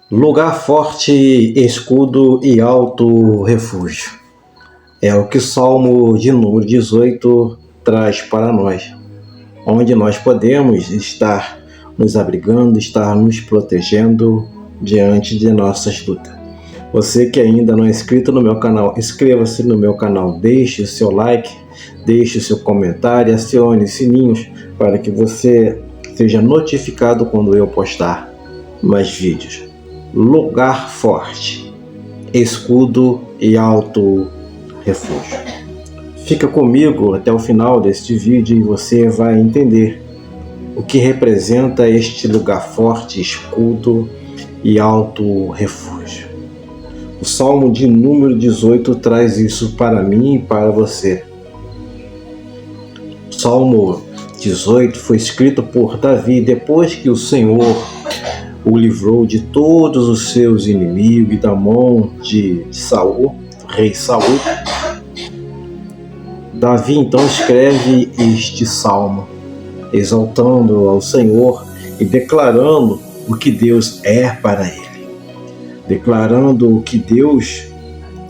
Lugar forte, escudo e alto refúgio. É o que o Salmo de número 18 traz para nós, onde nós podemos estar nos abrigando, estar nos protegendo diante de nossas lutas. Você que ainda não é inscrito no meu canal, inscreva-se no meu canal, deixe o seu like, deixe o seu comentário, acione os sininhos para que você seja notificado quando eu postar mais vídeos. Lugar forte, escudo e alto refúgio. Fica comigo até o final deste vídeo e você vai entender o que representa este lugar forte, escudo e alto refúgio. O Salmo de número 18 traz isso para mim e para você. O Salmo 18 foi escrito por Davi depois que o Senhor o livrou de todos os seus inimigos e da mão de Saul, rei Saul. Davi então escreve este salmo, exaltando ao Senhor e declarando o que Deus é para ele, declarando o que Deus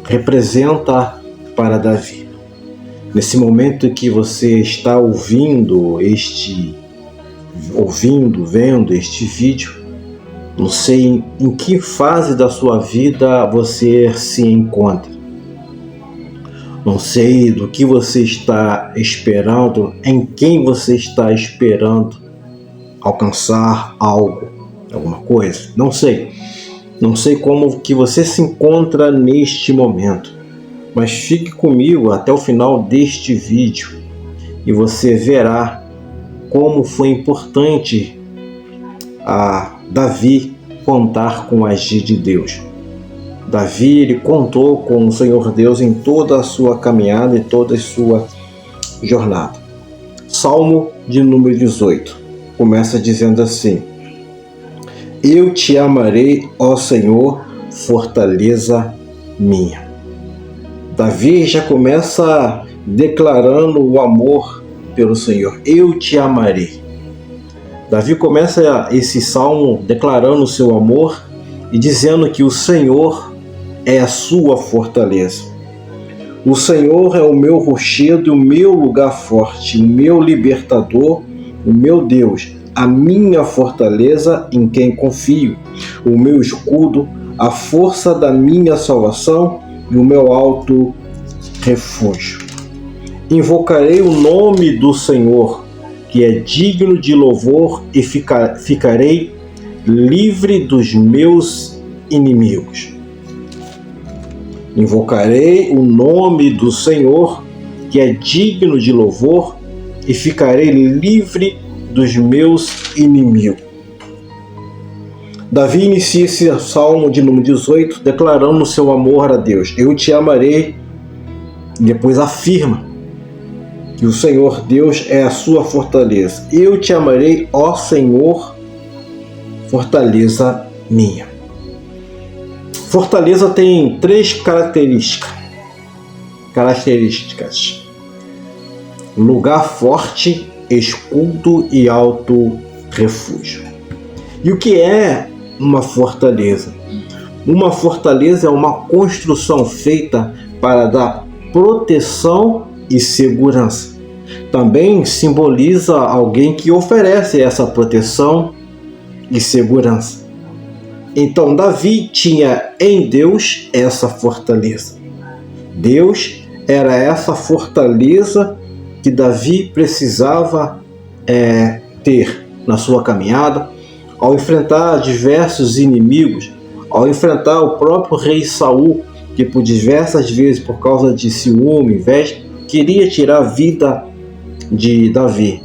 representa para Davi. Nesse momento que você está vendo este vídeo, não sei em que fase da sua vida você se encontra. Não sei do que você está esperando, em quem você está esperando alcançar algo, alguma coisa. Não sei. Não sei como que você se encontra neste momento. Mas fique comigo até o final deste vídeo e você verá como foi importante a Davi contar com o agir de Deus. Davi, ele contou com o Senhor Deus em toda a sua caminhada e toda a sua jornada. Salmo de número 18 começa dizendo assim: Eu te amarei, ó Senhor, fortaleza minha. Davi já começa declarando o amor pelo Senhor. Eu te amarei. Davi começa esse salmo declarando o seu amor e dizendo que o Senhor é a sua fortaleza. O Senhor é o meu rochedo e o meu lugar forte, o meu libertador, o meu Deus, a minha fortaleza em quem confio, o meu escudo, a força da minha salvação e o meu alto refúgio. Invocarei o nome do Senhor, que é digno de louvor, e ficarei livre dos meus inimigos. Invocarei o nome do Senhor, que é digno de louvor, e ficarei livre dos meus inimigos. Davi inicia esse salmo de número 18 declarando o seu amor a Deus. Eu te amarei. E depois afirma que o Senhor Deus é a sua fortaleza. Eu te amarei, ó Senhor, fortaleza minha. Fortaleza tem três características: lugar forte, escudo e alto refúgio. E o que é uma fortaleza? Uma fortaleza é uma construção feita para dar proteção e segurança. Também simboliza alguém que oferece essa proteção e segurança. Então Davi tinha em Deus essa fortaleza. Deus era essa fortaleza que Davi precisava ter na sua caminhada, ao enfrentar diversos inimigos, ao enfrentar o próprio rei Saul, que por diversas vezes, por causa de ciúme, inveja, queria tirar a vida de Davi.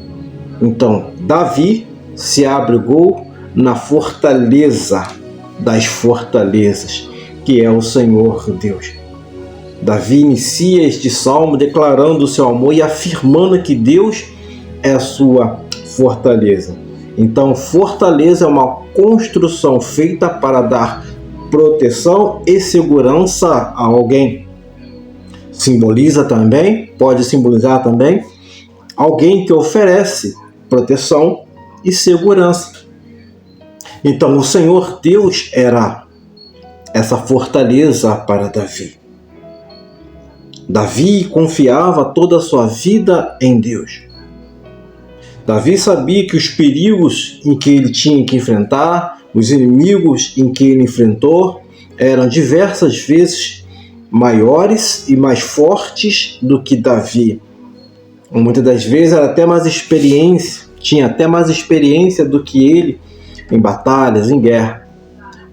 Então, Davi se abrigou na fortaleza das fortalezas, que é o Senhor Deus. Davi inicia este salmo declarando o seu amor e afirmando que Deus é a sua fortaleza. Então, fortaleza é uma construção feita para dar proteção e segurança a alguém. Pode simbolizar também alguém que oferece proteção e segurança. Então o Senhor Deus era essa fortaleza para Davi. Davi confiava toda a sua vida em Deus. Davi sabia que os perigos em que ele tinha que enfrentar, os inimigos em que ele enfrentou, eram diversas vezes maiores e mais fortes do que Davi. Muitas das vezes era até mais experiência, tinha até mais experiência do que ele em batalhas, em guerra.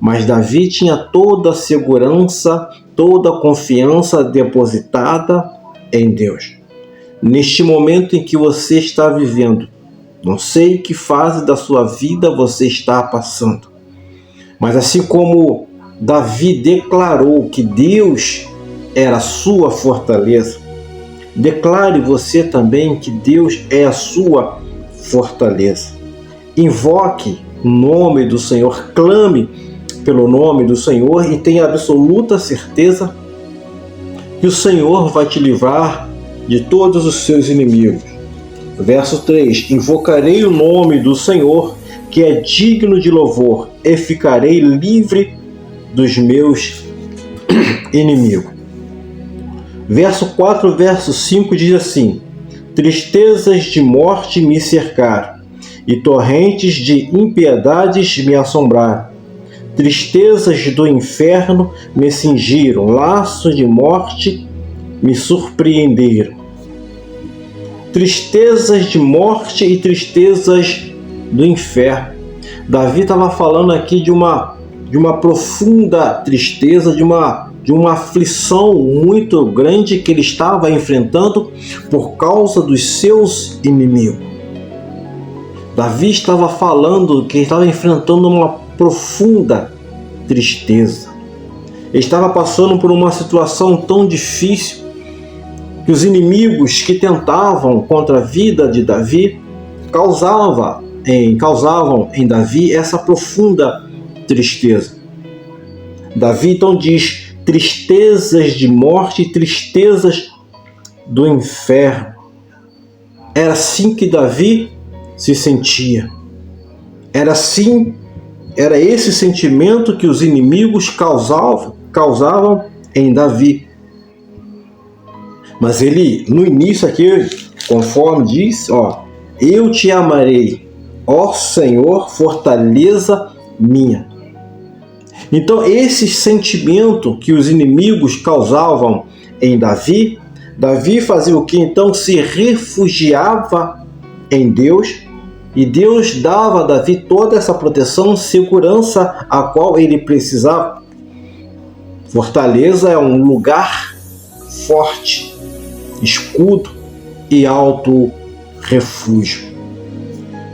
Mas Davi tinha toda a segurança, toda a confiança depositada em Deus. Neste momento em que você está vivendo, não sei que fase da sua vida você está passando, mas assim como Davi declarou que Deus era a sua fortaleza, declare você também que Deus é a sua fortaleza. Invoque o nome do Senhor, clame pelo nome do Senhor e tenha absoluta certeza que o Senhor vai te livrar de todos os seus inimigos. Verso 3: Invocarei o nome do Senhor, que é digno de louvor, e ficarei livre dos meus inimigos. Verso 4, verso 5 diz assim: Tristezas de morte me cercaram, e torrentes de impiedades me assombraram. Tristezas do inferno me cingiram, laços de morte me surpreenderam. Tristezas de morte e tristezas do inferno. Davi estava falando aqui de uma profunda tristeza, de uma aflição muito grande que ele estava enfrentando por causa dos seus inimigos. Davi estava falando que estava enfrentando uma profunda tristeza. Ele estava passando por uma situação tão difícil que os inimigos que tentavam contra a vida de Davi causavam em Davi essa profunda tristeza. Davi então diz: tristezas de morte e tristezas do inferno. Era assim que Davi se sentia. Era esse sentimento que os inimigos causavam em Davi. Mas ele, no início aqui, conforme diz, eu te amarei, ó Senhor, fortaleza minha. Então, esse sentimento que os inimigos causavam em Davi, Davi fazia o que? Então se refugiava em Deus, e Deus dava a Davi toda essa proteção, segurança a qual ele precisava. Fortaleza é um lugar forte, escudo e alto refúgio.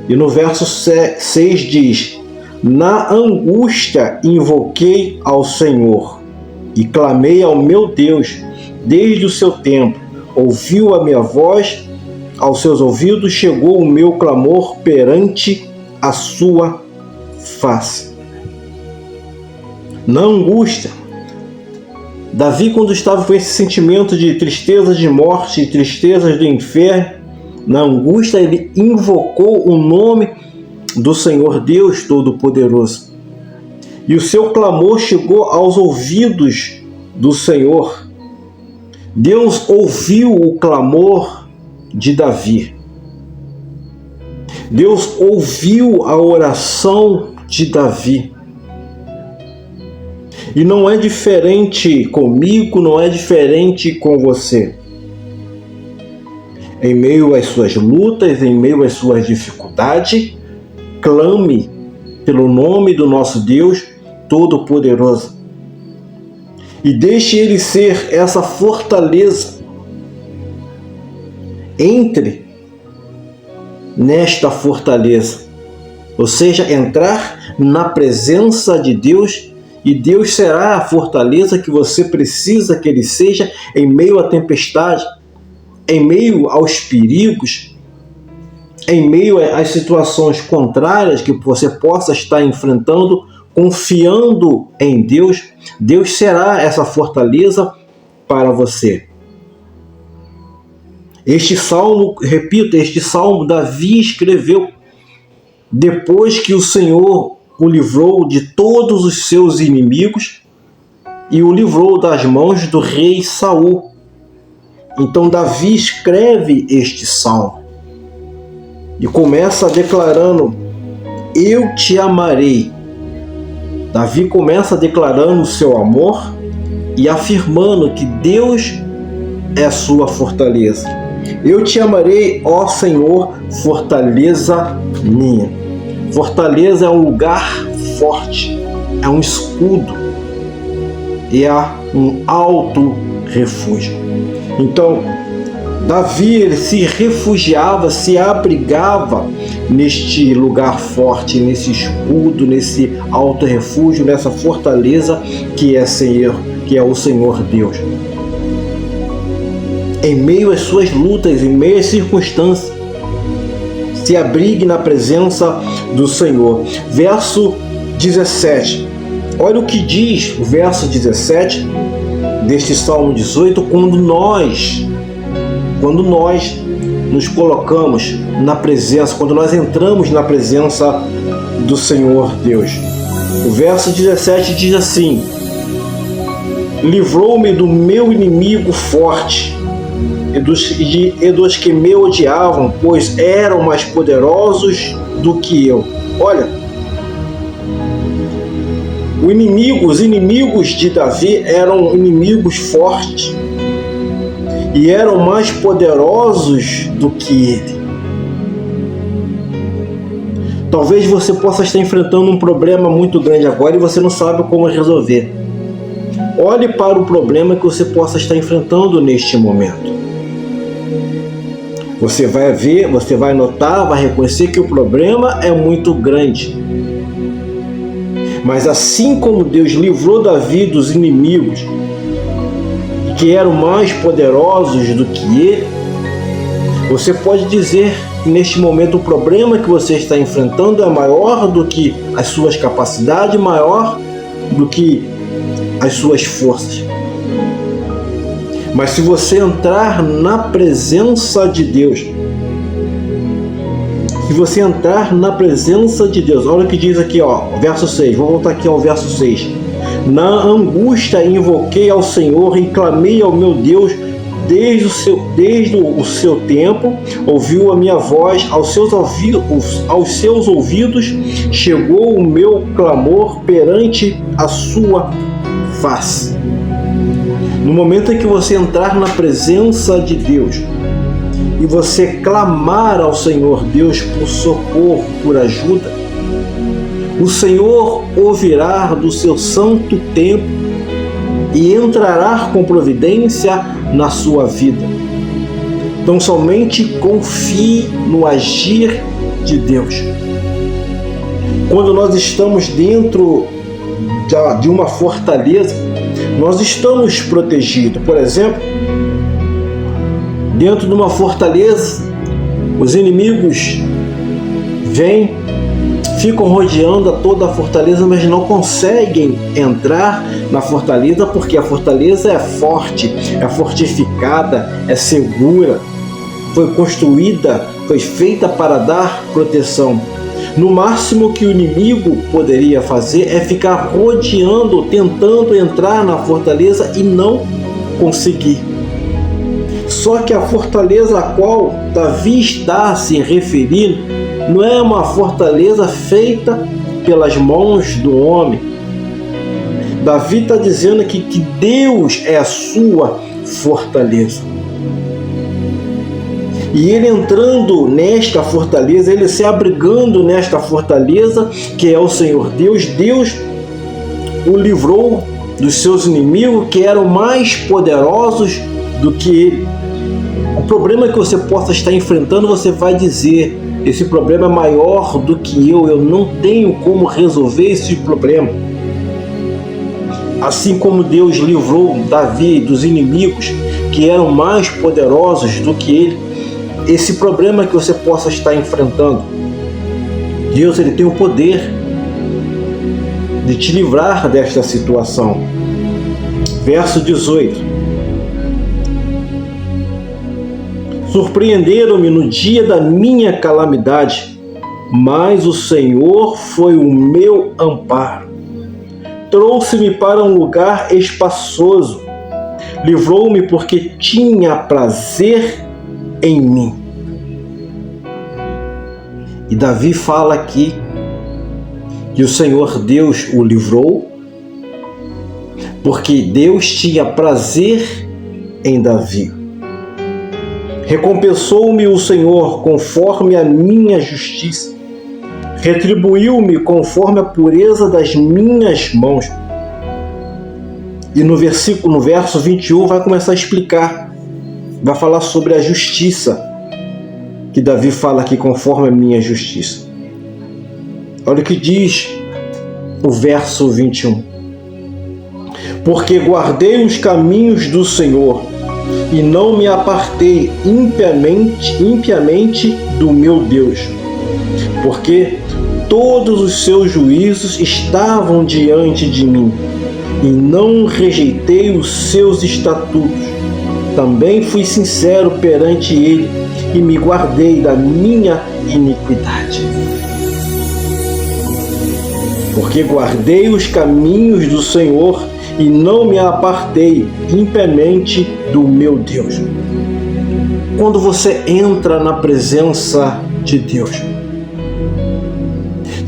E no verso 6 diz: Na angústia invoquei ao Senhor e clamei ao meu Deus desde o seu tempo. Ouviu a minha voz, aos seus ouvidos chegou o meu clamor perante a sua face. Na angústia, Davi, quando estava com esse sentimento de tristeza de morte e tristezas do inferno, na angústia ele invocou o nome do Senhor Deus Todo-Poderoso. E o seu clamor chegou aos ouvidos do Senhor. Deus ouviu o clamor de Davi. Deus ouviu a oração de Davi. E não é diferente comigo, não é diferente com você. Em meio às suas lutas, em meio às suas dificuldades, clame pelo nome do nosso Deus Todo-Poderoso. E deixe Ele ser essa fortaleza. Entre nesta fortaleza. Ou seja, entrar na presença de Deus, e Deus será a fortaleza que você precisa que Ele seja em meio à tempestade, em meio aos perigos, em meio às situações contrárias que você possa estar enfrentando. Confiando em Deus, Deus será essa fortaleza para você. Este salmo, repito, Davi escreveu depois que o Senhor o livrou de todos os seus inimigos e o livrou das mãos do rei Saul. Então Davi escreve este salmo e começa declarando: eu te amarei. Davi começa declarando o seu amor e afirmando que Deus é sua fortaleza. Eu te amarei, ó Senhor, fortaleza minha. Fortaleza é um lugar forte, é um escudo, é um alto refúgio. Então, Davi ele se refugiava, se abrigava neste lugar forte, nesse escudo, nesse alto refúgio, nessa fortaleza que é o Senhor Deus. Em meio às suas lutas, em meio às circunstâncias, se abrigue na presença do Senhor. Verso 17. Olha o que diz o verso 17 deste Salmo 18, quando nós nos colocamos na presença, quando nós entramos na presença do Senhor Deus. O verso 17 diz assim: livrou-me do meu inimigo forte e dos que me odiavam, pois eram mais poderosos do que eu. Olha, os inimigos de Davi eram inimigos fortes e eram mais poderosos do que ele. Talvez você possa estar enfrentando um problema muito grande agora e você não sabe como resolver. Olhe para o problema que você possa estar enfrentando neste momento. Você vai ver, você vai notar, vai reconhecer que o problema é muito grande. Mas assim como Deus livrou Davi dos inimigos que eram mais poderosos do que ele, você pode dizer que neste momento o problema que você está enfrentando é maior do que as suas capacidades, maior do que as suas forças. Mas se você entrar na presença de Deus, olha o que diz aqui, verso 6, vou voltar aqui ao verso 6. Na angústia invoquei ao Senhor e clamei ao meu Deus desde o seu tempo, ouviu a minha voz, aos seus ouvidos chegou o meu clamor perante a sua face. No momento em que você entrar na presença de Deus e você clamar ao Senhor Deus por socorro, por ajuda, o Senhor ouvirá do seu santo templo e entrará com providência na sua vida. Então somente confie no agir de Deus. Quando nós estamos dentro de uma fortaleza, nós estamos protegidos. Por exemplo, dentro de uma fortaleza, os inimigos vêm, ficam rodeando a toda a fortaleza, mas não conseguem entrar na fortaleza porque a fortaleza é forte, é fortificada, é segura, foi construída, foi feita para dar proteção. No máximo que o inimigo poderia fazer é ficar rodeando, tentando entrar na fortaleza e não conseguir. Só que a fortaleza a qual Davi está se referindo não é uma fortaleza feita pelas mãos do homem. Davi está dizendo aqui que Deus é a sua fortaleza. E ele entrando nesta fortaleza, ele se abrigando nesta fortaleza, que é o Senhor Deus, Deus o livrou dos seus inimigos que eram mais poderosos do que ele. O problema que você possa estar enfrentando, você vai dizer: esse problema é maior do que eu não tenho como resolver esse problema. Assim como Deus livrou Davi dos inimigos que eram mais poderosos do que ele, esse problema que você possa estar enfrentando, Deus ele tem o poder de te livrar desta situação. Verso 18. Surpreenderam-me no dia da minha calamidade, mas o Senhor foi o meu amparo. Trouxe-me para um lugar espaçoso, livrou-me porque tinha prazer em mim. E Davi fala aqui que o Senhor Deus o livrou, porque Deus tinha prazer em Davi. Recompensou-me o Senhor conforme a minha justiça, retribuiu-me conforme a pureza das minhas mãos. E no verso 21 vai começar a explicar, vai falar sobre a justiça, que Davi fala aqui, conforme a minha justiça. Olha o que diz o verso 21. Porque guardei os caminhos do Senhor e não me apartei impiamente do meu Deus, porque todos os seus juízos estavam diante de mim e não rejeitei os seus estatutos. Também fui sincero perante ele e me guardei da minha iniquidade. Porque guardei os caminhos do Senhor e não me apartei impiamente do meu Deus. Quando você entra na presença de Deus,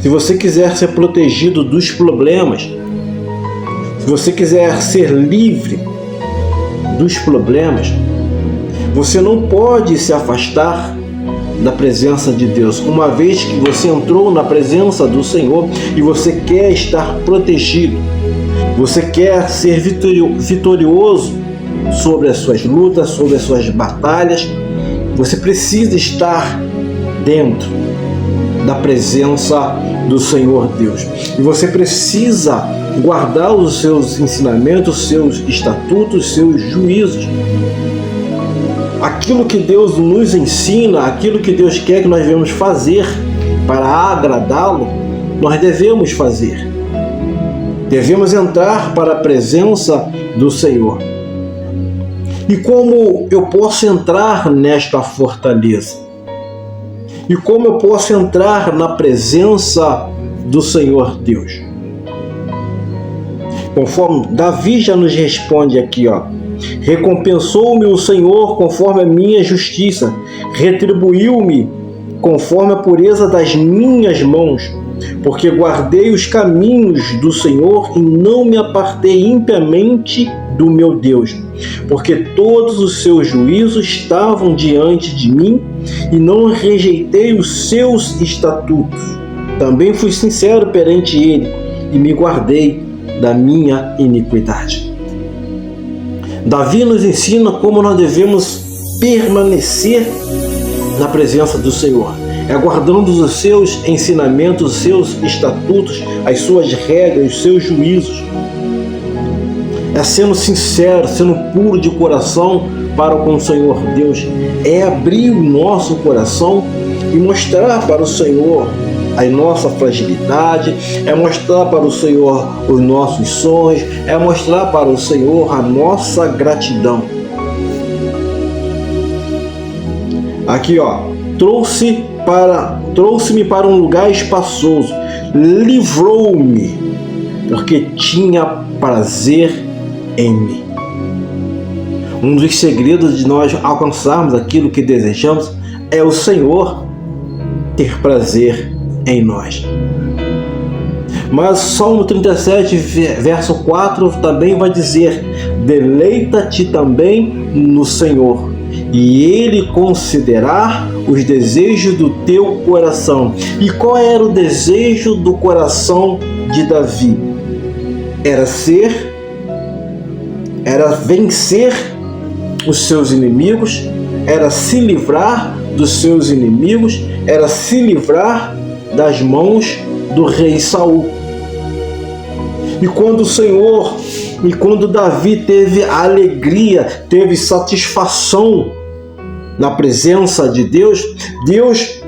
se você quiser ser protegido dos problemas, se você quiser ser livre dos problemas, você não pode se afastar da presença de Deus. Uma vez que você entrou na presença do Senhor e você quer estar protegido, você quer ser vitorioso sobre as suas lutas, sobre as suas batalhas, você precisa estar dentro da presença do Senhor Deus. E você precisa guardar os seus ensinamentos, os seus estatutos, os seus juízos. Aquilo que Deus nos ensina, aquilo que Deus quer que nós devemos fazer para agradá-lo, nós devemos fazer. Devemos entrar para a presença do Senhor. E como eu posso entrar nesta fortaleza? E como eu posso entrar na presença do Senhor Deus? Conforme Davi já nos responde aqui, recompensou-me o Senhor conforme a minha justiça, retribuiu-me conforme a pureza das minhas mãos, porque guardei os caminhos do Senhor e não me apartei impiamente do meu Deus, porque todos os seus juízos estavam diante de mim e não rejeitei os seus estatutos. Também fui sincero perante ele e me guardei da minha iniquidade. Davi nos ensina como nós devemos permanecer na presença do Senhor, guardando os seus ensinamentos, os seus estatutos, as suas regras, os seus juízos, sendo sincero, sendo puro de coração para com o Senhor Deus, abrir o nosso coração e mostrar para o Senhor a nossa fragilidade, mostrar para o Senhor os nossos sonhos, mostrar para o Senhor a nossa gratidão. Aqui, trouxe-me para um lugar espaçoso, livrou-me, porque tinha prazer em mim. Um dos segredos de nós alcançarmos aquilo que desejamos é o Senhor ter prazer em nós. Mas Salmo 37, verso 4 também vai dizer: deleita-te também no Senhor, e Ele concederá os desejos do teu coração. E qual era o desejo do coração de Davi? Era vencer os seus inimigos, era se livrar dos seus inimigos, era se livrar das mãos do rei Saul. E quando Davi teve alegria, teve satisfação na presença de Deus, Deus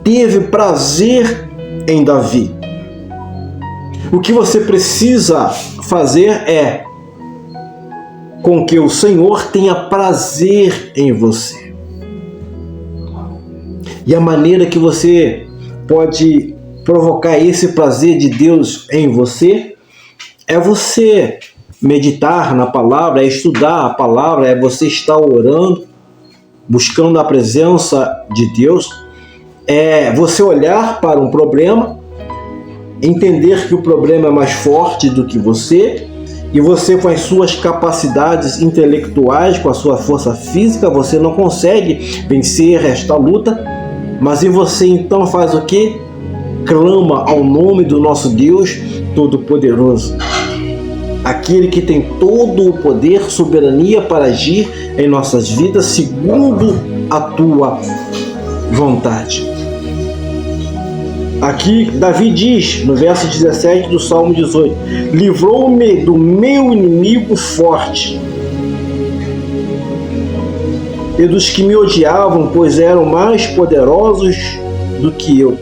teve prazer em Davi. O que você precisa fazer é com que o Senhor tenha prazer em você. E a maneira que você pode provocar esse prazer de Deus em você é você meditar na palavra, é estudar a palavra, é você estar orando, buscando a presença de Deus, é você olhar para um problema, entender que o problema é mais forte do que você, e você, com as suas capacidades intelectuais, com a sua força física, você não consegue vencer esta luta, mas e você então faz o quê? Clama ao nome do nosso Deus Todo-Poderoso, aquele que tem todo o poder, soberania para agir em nossas vidas segundo a tua vontade. Aqui Davi diz, no verso 17 do Salmo 18, livrou-me do meu inimigo forte e dos que me odiavam, pois eram mais poderosos do que eu.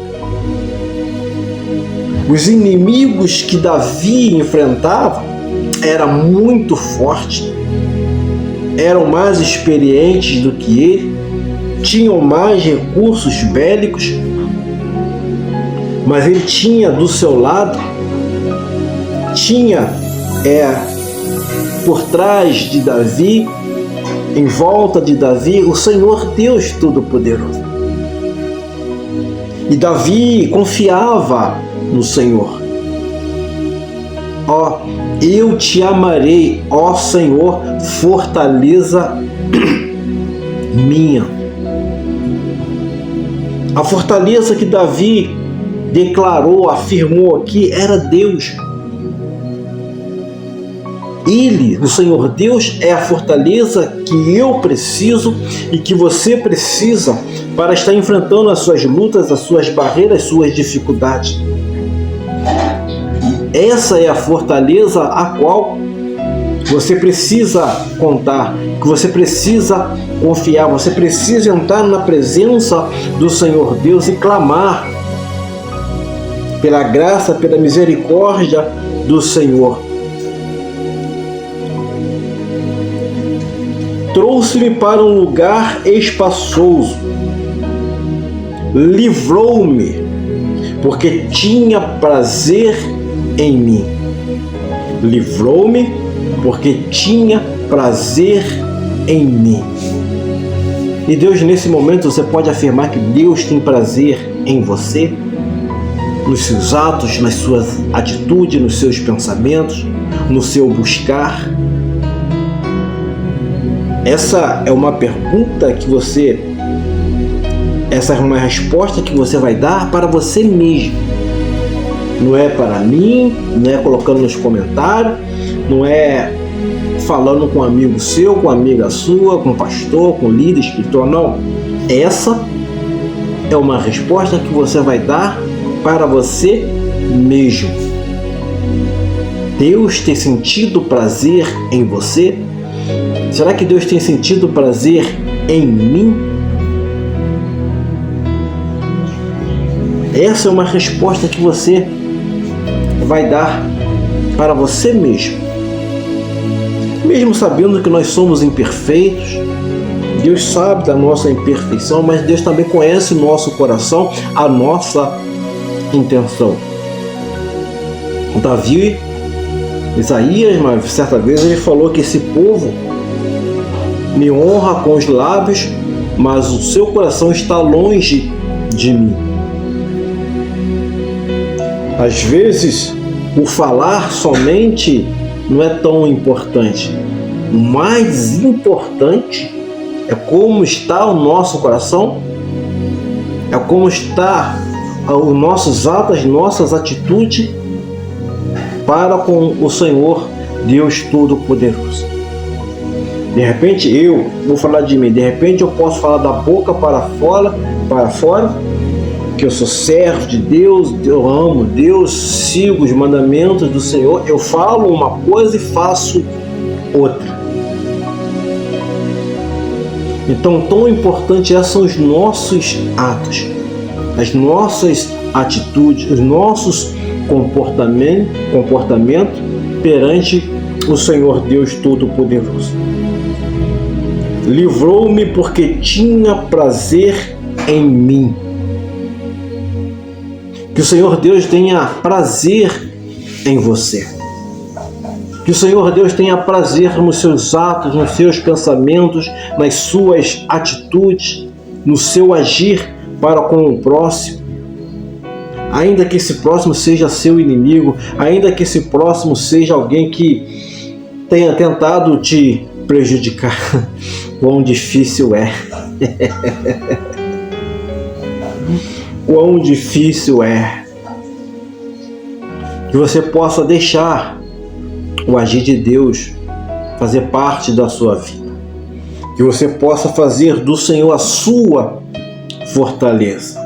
Os inimigos que Davi enfrentava eram muito fortes, eram mais experientes do que ele, tinham mais recursos bélicos, mas ele tinha do seu lado, tinha por trás de Davi, em volta de Davi, o Senhor Deus Todo-Poderoso. E Davi confiava no Senhor. Ó, eu te amarei, ó Senhor, fortaleza minha. A fortaleza que Davi declarou, afirmou aqui, era Deus. Ele, o Senhor Deus, é a fortaleza que eu preciso e que você precisa para estar enfrentando as suas lutas, as suas barreiras, as suas dificuldades. Essa é a fortaleza a qual você precisa contar, que você precisa confiar, você precisa entrar na presença do Senhor Deus e clamar pela graça, pela misericórdia do Senhor. Trouxe-me para um lugar espaçoso, livrou-me, porque tinha prazer em mim. Livrou-me, porque tinha prazer em mim. E Deus, nesse momento, você pode afirmar que Deus tem prazer em você, nos seus atos, nas suas atitudes, nos seus pensamentos, no seu buscar. Essa é uma pergunta que essa é uma resposta que você vai dar para você mesmo. Não é para mim, não é colocando nos comentários, não é falando com um amigo seu, com uma amiga sua, com um pastor, com um líder espiritual, não. Essa é uma resposta que você vai dar para você mesmo. Deus tem sentido prazer em você? Será que Deus tem sentido prazer em mim? Essa é uma resposta que você vai dar para você mesmo. Mesmo sabendo que nós somos imperfeitos, Deus sabe da nossa imperfeição, mas Deus também conhece o nosso coração, a nossa intenção. Davi, Isaías, mas certa vez ele falou que esse povo me honra com os lábios, mas o seu coração está longe de mim. Às vezes, o falar somente não é tão importante. O mais importante é como está o nosso coração, é como está os nossos atos, as nossas atitudes para com o Senhor Deus Todo-Poderoso. De repente eu vou falar de mim, de repente eu posso falar da boca para fora, que eu sou servo de Deus, eu amo Deus, sigo os mandamentos do Senhor, eu falo uma coisa e faço outra. Então, tão importante são os nossos atos, as nossas atitudes, os nossos comportamentos perante o Senhor Deus Todo-Poderoso. Livrou-me porque tinha prazer em mim. Que o Senhor Deus tenha prazer em você. Que o Senhor Deus tenha prazer nos seus atos, nos seus pensamentos, nas suas atitudes, no seu agir para com o próximo. Ainda que esse próximo seja seu inimigo, ainda que esse próximo seja alguém que tenha tentado te prejudicar. Quão difícil é. Quão difícil é. Que você possa deixar o agir de Deus fazer parte da sua vida. Que você possa fazer do Senhor a sua fortaleza.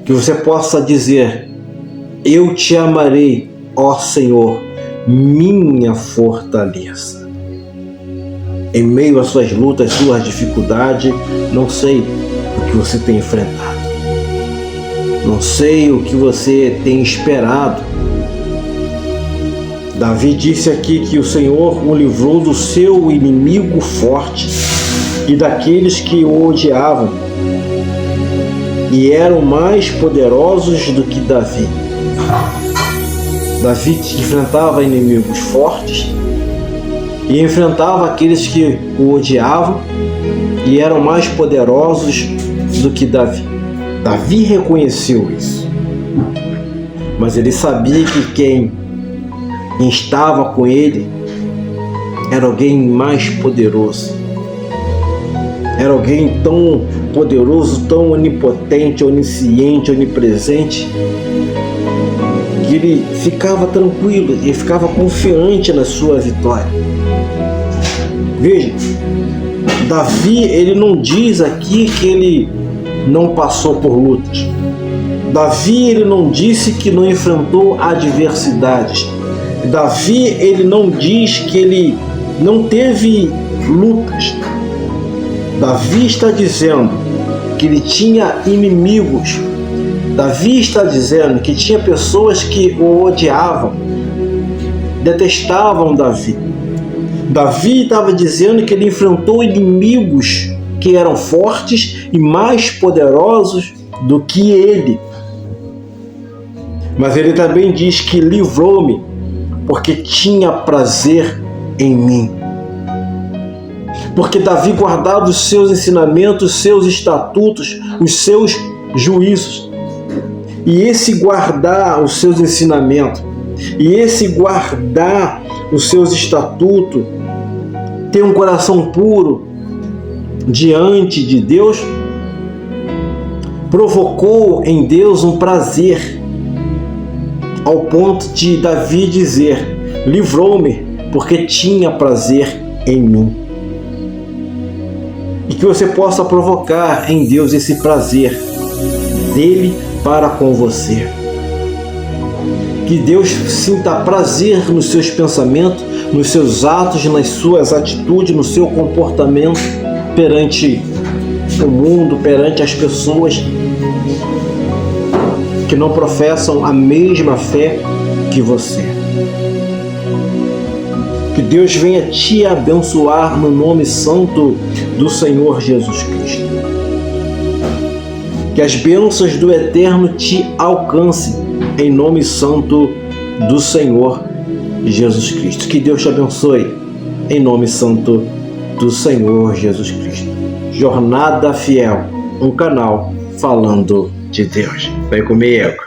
Que você possa dizer: eu te amarei, ó Senhor, minha fortaleza. Em meio às suas lutas, suas dificuldades, não sei o que você tem enfrentado. Não sei o que você tem esperado. Davi disse aqui que o Senhor o livrou do seu inimigo forte e daqueles que o odiavam e eram mais poderosos do que Davi. Davi enfrentava inimigos fortes e enfrentava aqueles que o odiavam e eram mais poderosos do que Davi. Davi reconheceu isso, mas ele sabia que quem estava com ele era alguém mais poderoso. Era alguém tão poderoso, tão onipotente, onisciente, onipresente, que ele ficava tranquilo, ele ficava confiante na sua vitória. Veja, Davi, ele não diz aqui que ele não passou por lutas. Davi, ele não disse que não enfrentou adversidades. Davi, ele não diz que ele não teve lutas. Davi está dizendo que ele tinha inimigos. Davi está dizendo que tinha pessoas que o odiavam, detestavam Davi. Davi estava dizendo que ele enfrentou inimigos que eram fortes e mais poderosos do que ele. Mas ele também diz que livrou-me porque tinha prazer em mim. Porque Davi guardava os seus ensinamentos, os seus estatutos, os seus juízos. E esse guardar os seus ensinamentos, e esse guardar os seus estatutos, ter um coração puro diante de Deus, provocou em Deus um prazer, ao ponto de Davi dizer: livrou-me porque tinha prazer em mim. E que você possa provocar em Deus esse prazer dele para com você. Que Deus sinta prazer nos seus pensamentos, nos seus atos, nas suas atitudes, no seu comportamento perante o mundo, perante as pessoas que não professam a mesma fé que você. Que Deus venha te abençoar no nome santo do Senhor Jesus Cristo. Que as bênçãos do Eterno te alcancem em nome santo do Senhor Jesus Cristo. Que Deus te abençoe em nome santo do Senhor Jesus Cristo. Jornada Fiel, um canal falando de Deus. Vem comigo.